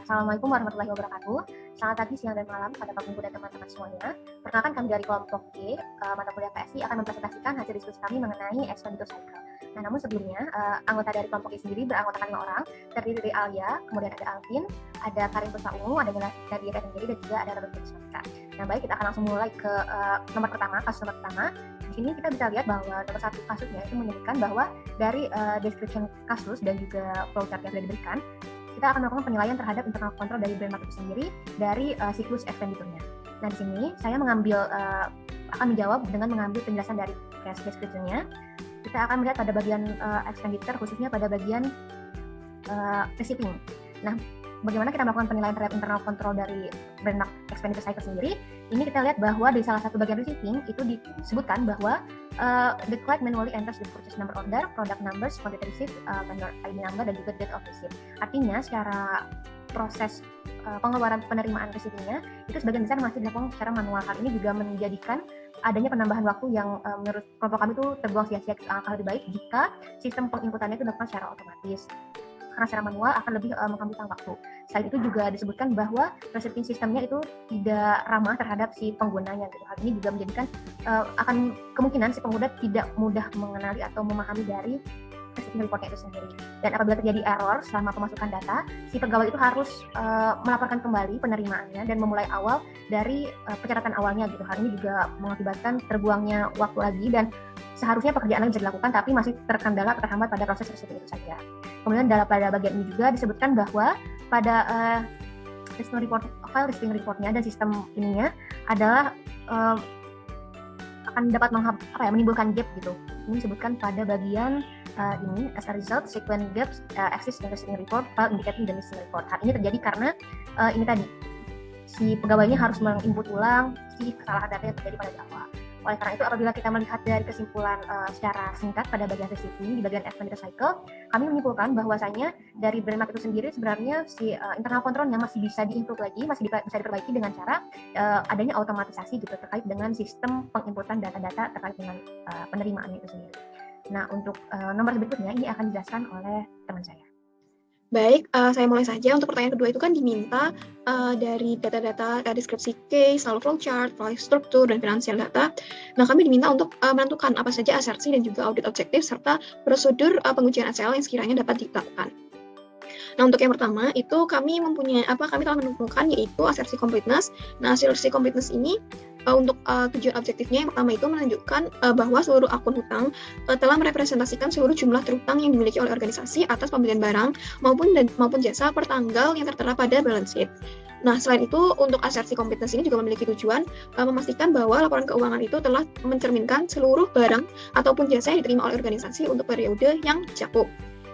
Assalamualaikum warahmatullahi wabarakatuh. Selamat pagi, siang, dan malam pada Bapak Ibu dan teman-teman semuanya. Perkenalkan, kami dari kelompok G, mata kuliah PSI akan mempresentasikan hasil diskusi kami mengenai expenditure cycle. Nah, namun sebelumnya, anggota dari kelompok G sendiri beranggotakan 5 orang, terdiri dari Alia, kemudian ada Alvin, ada Karin Puspa Ungu, ada Nadia Sendiri, dan juga ada Robert Prismaka. Nah, baik, kita akan langsung mulai ke kasus nomor pertama. Di sini kita bisa lihat bahwa nomor satu kasusnya itu menyebutkan bahwa dari description kasus dan juga flowchart yang sudah diberikan, kita akan melakukan penilaian terhadap internal control dari brand market itu sendiri dari siklus expenditure-nya. Nah, di sini saya akan menjawab dengan mengambil penjelasan dari case description-nya. Kita akan melihat pada bagian expenditure, khususnya pada bagian receiving. Nah, bagaimana kita melakukan penilaian terhadap internal control dari brand market expenditure cycle sendiri? Ini kita lihat bahwa di salah satu bagian receiving itu disebutkan bahwa the client manually enters the purchase number order, product numbers, quantity received, vendor ID number, dan juga date of receipt. Artinya secara proses pengeluaran penerimaan receivingnya itu sebagian besar masih dilakukan secara manual. Hal ini juga menjadikan adanya penambahan waktu yang menurut kelompok kami itu terbuang sia-sia. Alangkah lebih baik jika sistem penginputannya itu dilakukan secara otomatis, karena secara manual akan lebih menghabiskan waktu. Selain itu juga disebutkan bahwa receiving sistemnya itu tidak ramah terhadap si penggunanya. Gitu. Hal ini juga menjadikan akan kemungkinan si pengguna tidak mudah mengenali atau memahami dari receiving reportnya itu sendiri. Dan apabila terjadi error selama pemasukan data, si pegawai itu harus melaporkan kembali penerimaannya dan memulai awal dari pencatatan awalnya. Gitu. Hal ini juga mengakibatkan terbuangnya waktu lagi dan seharusnya pekerjaan bisa dilakukan tapi masih terhambat pada proses receiving itu saja. Kemudian pada bagian ini juga disebutkan bahwa pada file listing reportnya dan sistem ininya adalah akan dapat menimbulkan gap gitu. Ini disebutkan pada bagian ini as a result sequence gaps exist in the listing report file indicating the listing report. Hal ini terjadi karena ini tadi si pegawainya harus menginput ulang si kesalahan data yang terjadi pada awal. Oleh karena itu, apabila kita melihat dari kesimpulan secara singkat pada bagian receiving di bagian expenditure cycle, kami menyimpulkan bahwasanya dari brand market itu sendiri sebenarnya si internal controlnya masih bisa diimprove lagi, masih bisa diperbaiki dengan cara adanya otomatisasi gitu terkait dengan sistem penginputan data-data terkait dengan penerimaannya itu sendiri. Nah, untuk nomor berikutnya ini akan dijelaskan oleh teman saya. Baik, saya mulai saja. Untuk pertanyaan kedua itu kan diminta dari data-data deskripsi case, lalu flowchart, price struktur, dan finansial data. Nah, kami diminta untuk menentukan apa saja asersi dan juga audit objektif, serta prosedur pengujian ACL yang sekiranya dapat dilakukan. Nah, untuk yang pertama itu kami telah menemukan yaitu asersi completeness. Nah, asersi completeness ini untuk tujuan objektifnya yang pertama itu menunjukkan bahwa seluruh akun hutang telah merepresentasikan seluruh jumlah terhutang yang dimiliki oleh organisasi atas pembelian barang maupun jasa per tanggal yang tertera pada balance sheet. Nah, selain itu untuk asersi completeness ini juga memiliki tujuan memastikan bahwa laporan keuangan itu telah mencerminkan seluruh barang ataupun jasa yang diterima oleh organisasi untuk periode yang dicakup.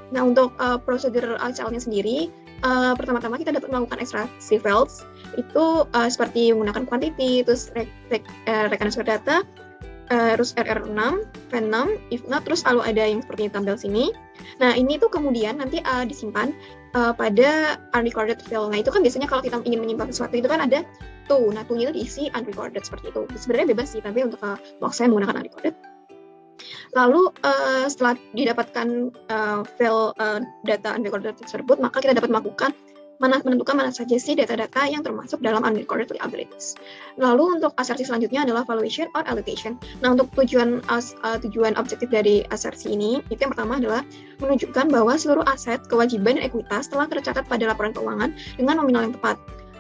Nah, untuk prosedur ACL-nya sendiri, pertama-tama kita dapat melakukan ekstraksi files, itu seperti menggunakan quantity, terus reconnaissance data, terus RR6, VN6, if not, terus lalu ada yang seperti tampil sini. Nah, ini tuh kemudian nanti disimpan pada unrecorded file. Nah, itu kan biasanya kalau kita ingin menyimpan sesuatu itu kan ada to. Nah, to-nya itu diisi unrecorded seperti itu. Sebenarnya bebas sih, tapi untuk saya menggunakan unrecorded. Lalu setelah didapatkan file data unrecorded tersebut, maka kita dapat menentukan mana saja sih data-data yang termasuk dalam unrecorded liabilities. Lalu untuk asersi selanjutnya adalah valuation or allocation. Nah, untuk tujuan objektif dari asersi ini, itu yang pertama adalah menunjukkan bahwa seluruh aset, kewajiban, dan ekuitas telah tercatat pada laporan keuangan dengan nominal yang tepat.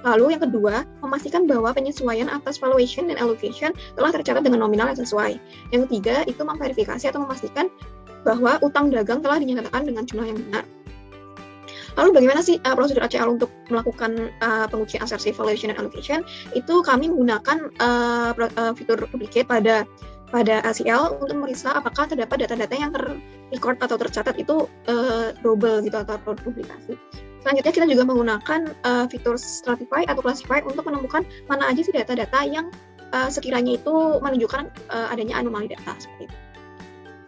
Lalu yang kedua, memastikan bahwa penyesuaian atas valuation dan allocation telah tercatat dengan nominal yang sesuai. Yang ketiga, itu memverifikasi atau memastikan bahwa utang dagang telah dinyatakan dengan jumlah yang benar. Lalu bagaimana sih prosedur ACL untuk melakukan pengujian asersi, valuation, dan allocation? Itu kami menggunakan fitur duplicate pada ACL untuk memeriksa apakah terdapat data-data yang terrecord atau tercatat itu double gitu atau duplikasi. Selanjutnya kita juga menggunakan fitur stratify atau classify untuk menemukan mana aja sih data-data yang sekiranya itu menunjukkan adanya anomali data seperti itu.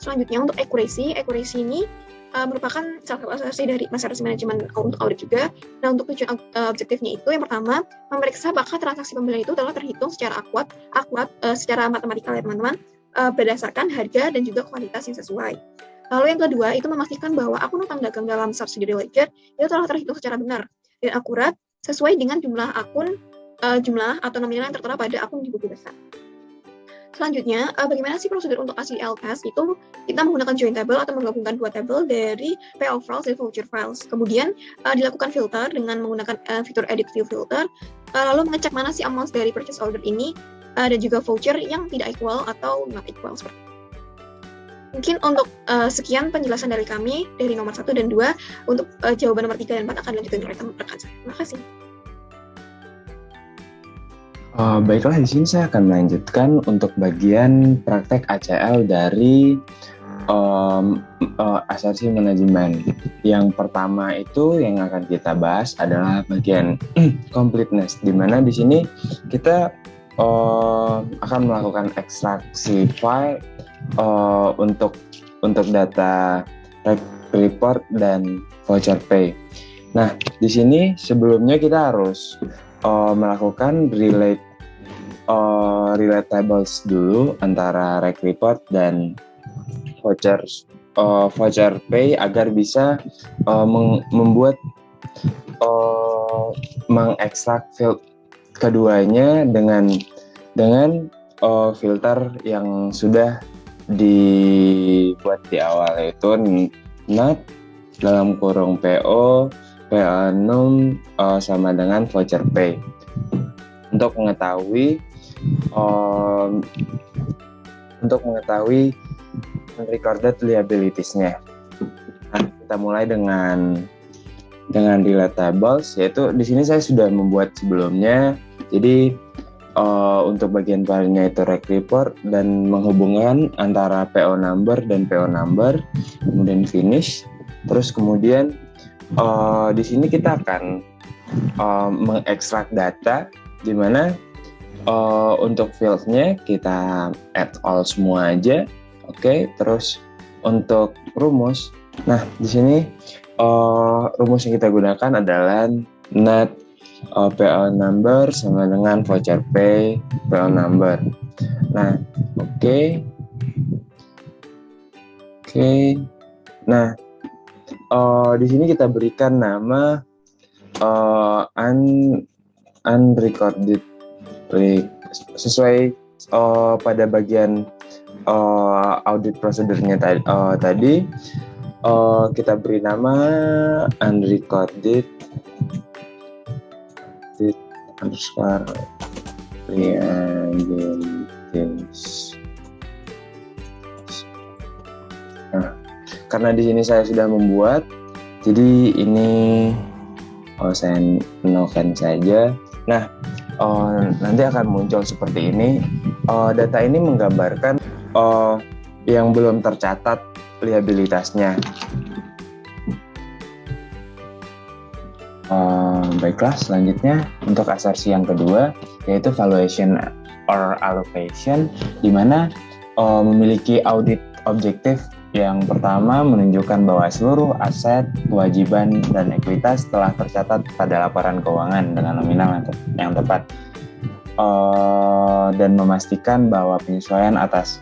Selanjutnya untuk accuracy ini merupakan salah satu asersi dari asersi manajemen untuk audit juga. Nah, untuk tujuan objektifnya itu yang pertama memeriksa apakah transaksi pembelian itu telah terhitung secara akurat secara matematikal ya teman-teman, berdasarkan harga dan juga kualitas yang sesuai. Lalu yang kedua itu memastikan bahwa akun utang dagang dalam subsidiary ledger itu telah terhitung secara benar dan akurat sesuai dengan jumlah atau nominal yang tertera pada akun di buku besar. Selanjutnya, bagaimana sih prosedur untuk ACL test? Itu kita menggunakan join table atau menggabungkan dua tabel dari payoff files dan voucher files. Kemudian dilakukan filter dengan menggunakan fitur edit view filter, lalu mengecek mana sih amounts dari purchase order ini, dan juga voucher yang tidak equal atau not equal. Mungkin untuk sekian penjelasan dari kami, dari nomor 1 dan 2. Untuk jawaban nomor 3 dan 4 akan dilanjutkan oleh rekan saya. Terima kasih. Baiklah, di sini saya akan melanjutkan untuk bagian praktek ACL dari asersi manajemen. Yang pertama itu yang akan kita bahas adalah bagian completeness, di mana di sini kita akan melakukan ekstraksi file untuk data report dan voucher pay. Nah, di sini sebelumnya kita harus melakukan relate tables dulu antara rec report dan voucher pay agar bisa membuat mengekstrak keduanya dengan filter yang sudah dibuat di awal, yaitu not dalam kurung PO enum sama dengan voucher pay. Untuk mengetahui unrecorded liabilities-nya. Nah, kita mulai dengan relate tables, yaitu di sini saya sudah membuat sebelumnya. Jadi untuk bagian filenya itu rec report dan menghubungkan antara PO number dan PO number, kemudian finish. Terus kemudian di sini kita akan mengekstrak data, di mana untuk fieldnya kita add all semua aja. Oke. Terus untuk rumus, nah di sini rumus yang kita gunakan adalah net PO number sama dengan voucher pay PO number. Nah, oke. Nah, di sini kita berikan nama unrecorded sesuai pada bagian audit prosedurnya tadi kita beri nama unrecorded underscore liabilities. Nah, karena di sini saya sudah membuat, jadi ini saya nolkan saja. Nah, nanti akan muncul seperti ini. Data ini menggambarkan yang belum tercatat liabilitasnya. Baiklah, selanjutnya untuk asersi yang kedua, yaitu valuation or allocation, di mana memiliki audit objektif. Yang pertama, menunjukkan bahwa seluruh aset, kewajiban, dan ekuitas telah tercatat pada laporan keuangan dengan nominal yang tepat, dan memastikan bahwa penyesuaian atas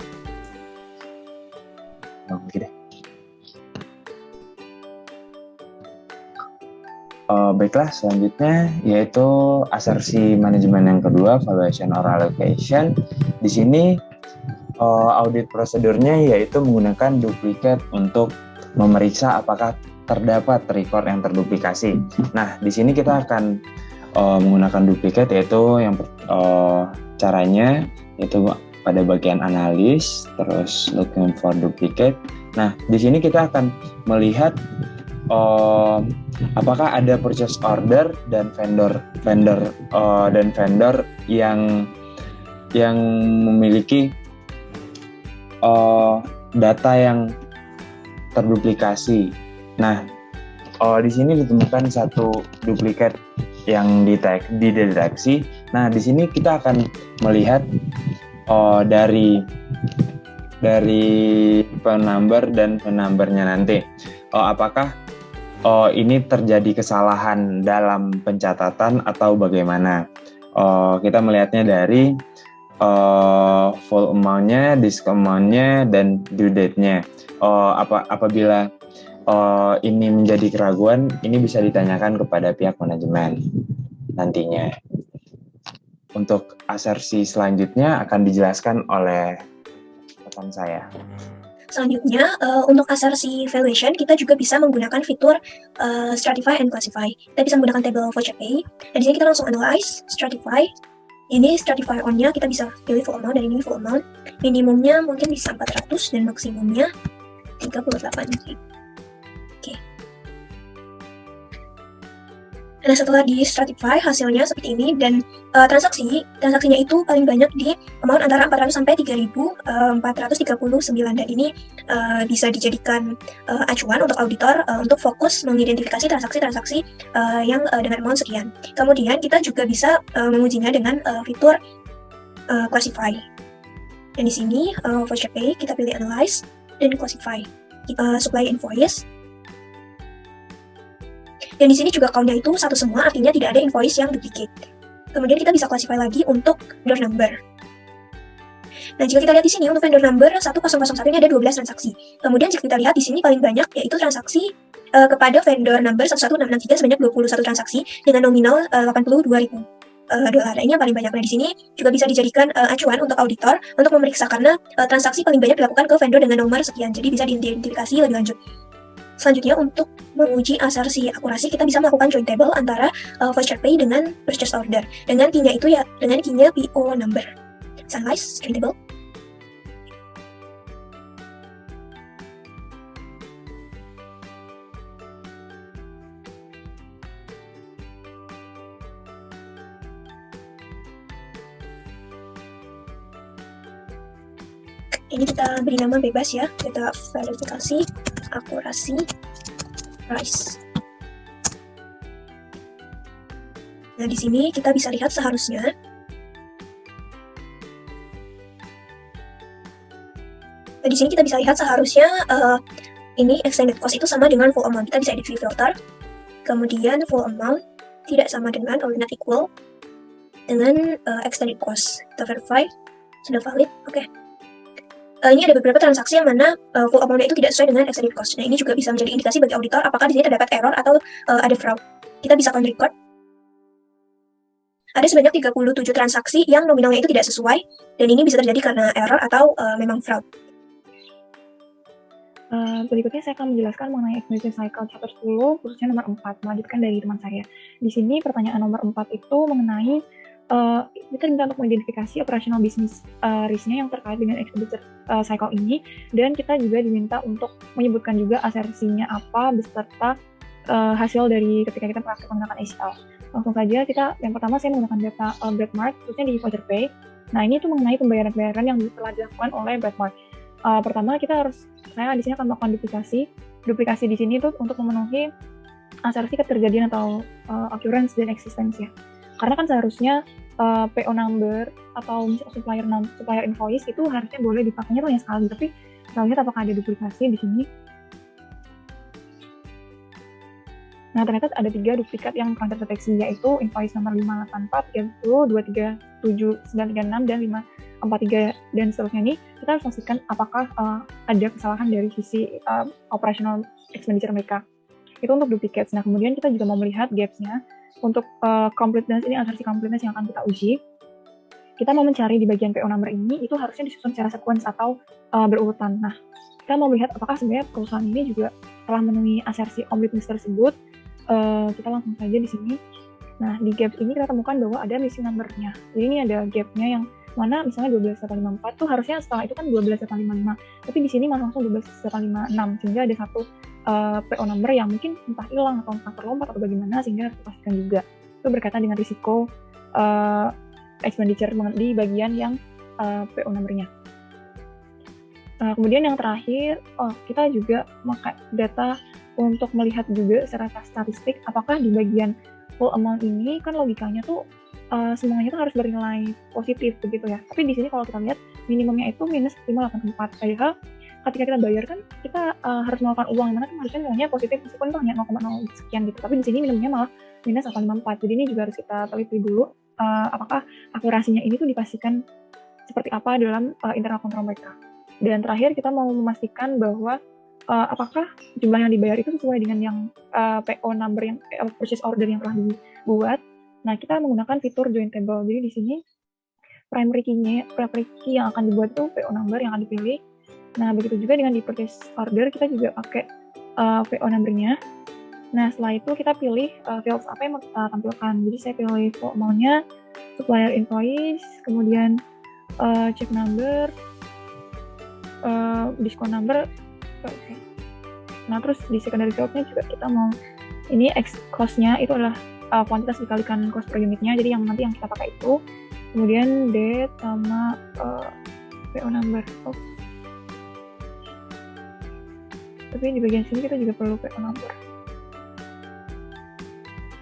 baiklah, selanjutnya yaitu asersi manajemen yang kedua, valuation or allocation. Di sini audit prosedurnya yaitu menggunakan duplikat untuk memeriksa apakah terdapat record yang terduplikasi. Nah, di sini kita akan menggunakan duplikat, yaitu yang caranya yaitu pada bagian analis, terus looking for duplicate. Nah, di sini kita akan melihat apakah ada purchase order dan vendor yang memiliki data yang terduplikasi. Nah, di sini ditemukan satu duplikat yang dideteksi. Nah, di sini kita akan melihat dari phone number dan phone number-nya nanti. Apakah ini terjadi kesalahan dalam pencatatan atau bagaimana? Kita melihatnya dari full amount-nya, disk amount-nya, dan due date-nya. Apabila ini menjadi keraguan, ini bisa ditanyakan kepada pihak manajemen. nantinya. Untuk asersi selanjutnya akan dijelaskan oleh rekan saya. Selanjutnya, untuk asersi valuation, kita juga bisa menggunakan fitur stratify and classify. Kita bisa menggunakan table voucher pay. Dan di sini kita langsung analyze, stratify. Ini stratify on-nya kita bisa pilih full amount, dan ini full amount. Minimumnya mungkin bisa 400 dan maksimumnya 38. Oke. Nah, setelah di stratify, hasilnya seperti ini, dan transaksinya itu paling banyak di amount antara 400 sampai 3.439, dan ini bisa dijadikan acuan untuk auditor untuk fokus mengidentifikasi transaksi-transaksi yang dengan amount sekian. Kemudian kita juga bisa mengujinya dengan fitur classify. Dan di sini voucher pay kita pilih analyze dan classify. Supply invoice. Dan di sini juga count-nya itu satu semua, artinya tidak ada invoice yang duplicate. Kemudian kita bisa classify lagi untuk vendor number. Nah, jika kita lihat di sini untuk vendor number 1001 ini ada 12 transaksi. Kemudian jika kita lihat di sini paling banyak yaitu transaksi kepada vendor number 11663 sebanyak 21 transaksi dengan nominal $82.000. Nah, ini yang paling banyak. Nah, di sini juga bisa dijadikan acuan untuk auditor untuk memeriksa, karena transaksi paling banyak dilakukan ke vendor dengan nomor sekian, jadi bisa diidentifikasi lebih lanjut. Selanjutnya, untuk menguji asersi akurasi, kita bisa melakukan join table antara voucher pay dengan purchase order. Dengan key-nya itu ya, dengan key-nya PO number. Summarize, join table. Ini kita beri nama bebas ya, kita verifikasi akurasi price. Nah, di sini kita bisa lihat seharusnya ini extended cost itu sama dengan full amount. Kita bisa edit filter, kemudian full amount tidak sama dengan or not equal dengan extended cost. Kita verify sudah valid. Oke. Ini ada beberapa transaksi yang mana full amount-nya itu tidak sesuai dengan extended cost. Nah, ini juga bisa menjadi indikasi bagi auditor apakah di sini terdapat error atau ada fraud. Kita bisa count record. Ada sebanyak 37 transaksi yang nominalnya itu tidak sesuai, dan ini bisa terjadi karena error atau memang fraud. Berikutnya saya akan menjelaskan mengenai expenditure cycle chapter 10, khususnya nomor 4, melanjutkan dari teman saya. Di sini pertanyaan nomor 4 itu mengenai kita diminta untuk mengidentifikasi operational business risk-nya yang terkait dengan expenditure cycle ini, dan kita juga diminta untuk menyebutkan juga asersinya apa beserta hasil dari ketika kita praktik menggunakan ACL. Langsung saja yang pertama saya menggunakan data Breadmark, khususnya di voucher pay. Nah, ini itu mengenai pembayaran-pembayaran yang telah dilakukan oleh Breadmark. Pertama saya di sini akan melakukan duplikasi di sini itu untuk memenuhi asersi keterjadian atau occurrence dan existence ya. Karena kan seharusnya PO number atau supplier invoice itu harusnya boleh dipakainya hanya sekali, tapi kita lihat apakah ada duplikasi di sini. Nah, ternyata ada 3 duplikat yang telah terdeteksi, yaitu invoice nomor 584, 30, 237, 936, dan 543, dan seterusnya. Ini kita harus pastikan apakah ada kesalahan dari sisi operational expenditure mereka. Itu untuk duplikat. Nah, kemudian kita juga mau melihat gaps-nya. Untuk completeness, ini asersi completeness yang akan kita uji. Kita mau mencari di bagian PO number ini, itu harusnya disusun secara sequence atau berurutan. Nah, kita mau melihat apakah sebenarnya perusahaan ini juga telah memenuhi asersi completeness tersebut. Kita langsung saja di sini. Nah, di gaps ini kita temukan bahwa ada missing number-nya. Jadi ini ada gap-nya yang mana misalnya 12.854 tuh harusnya setelah itu kan 12.855. Tapi di sini malah langsung 12.856, sehingga ada satu PO number yang mungkin entah hilang atau entah terlompat atau bagaimana, sehingga harus dipastikan juga. Itu berkaitan dengan risiko expenditure di bagian yang PO number-nya. Kemudian yang terakhir, kita juga memakai data untuk melihat juga secara statistik apakah di bagian full amount ini kan logikanya tuh semuanya tuh harus bernilai positif begitu ya. Tapi di sini kalau kita lihat minimumnya itu minus 584. Padahal ketika kita bayar kan kita harus melakukan uang yang mana kan harusnya nilainya positif meskipun itu hanya 0,0 sekian gitu. Tapi di sini minimumnya malah minus 854. Jadi ini juga harus kita teliti dulu apakah akurasinya ini tuh dipastikan seperti apa dalam internal kontrol mereka. Dan terakhir kita mau memastikan bahwa apakah jumlah yang dibayar itu sesuai dengan yang PO number yang purchase order yang telah dibuat. Nah, kita menggunakan fitur join table. Jadi di sini primary key yang akan dibuat itu PO number yang akan dipilih. Nah, begitu juga dengan di purchase order, kita juga pakai PO number-nya. Nah, setelah itu kita pilih fields apa yang mau kita tampilkan. Jadi saya pilih maunya supplier invoice, kemudian check number, discount number. Okay. Nah, terus di secondary field-nya juga kita mau ini cost-nya itu adalah kuantitas dikalikan cost per unitnya. Jadi yang nanti yang kita pakai itu. Kemudian date sama PO number. Oh. Tapi di bagian sini kita juga perlu PO number.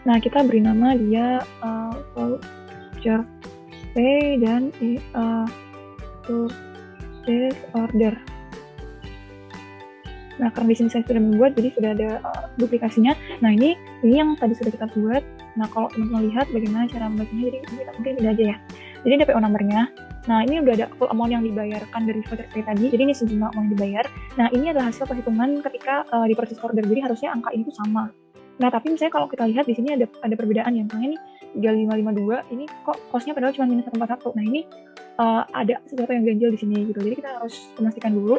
Nah, kita beri nama dia voucher pay dan purchase order. Nah, karena di sini saya sudah membuat, jadi sudah ada duplikasinya. Nah, ini yang tadi sudah kita buat. Nah, kalau teman-teman lihat bagaimana cara membacanya, jadi kita mungkin ini aja ya. Jadi ada PO number-nya. Nah, ini udah ada full amount yang dibayarkan dari voucher pay tadi. Jadi ini sejumlah amount yang dibayar. Nah, ini adalah hasil perhitungan ketika di purchase order. Jadi harusnya angka ini tuh sama. Nah, tapi misalnya kalau kita lihat di sini ada perbedaan ya. Misalnya ini 3552, ini kok cost-nya padahal cuma minus 141. Nah, ini ada sesuatu yang ganjil di sini gitu. Jadi kita harus memastikan dulu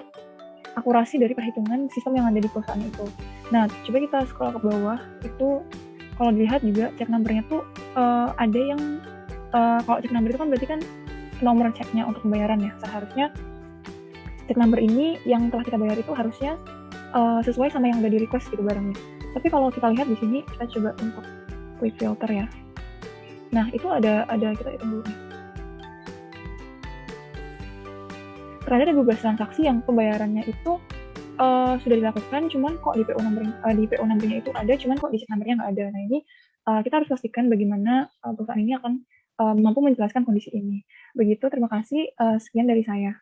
akurasi dari perhitungan sistem yang ada di perusahaan itu. Nah, coba kita scroll ke bawah, itu kalau dilihat juga check number-nya tuh ada yang, kalau check number itu kan berarti kan nomor ceknya untuk pembayaran ya. Seharusnya check number ini yang telah kita bayar itu harusnya sesuai sama yang udah di request gitu barangnya. Tapi kalau kita lihat di sini, kita coba untuk quick filter ya. Nah, itu ada kita hitung dulu nih. Ternyata ada 12 transaksi yang pembayarannya itu sudah dilakukan, cuman kok di PO number-nya itu ada, cuman kok di check number-nya nggak ada. Nah, ini kita harus pastikan bagaimana perusahaan ini akan mampu menjelaskan kondisi ini. Begitu, terima kasih. Sekian dari saya.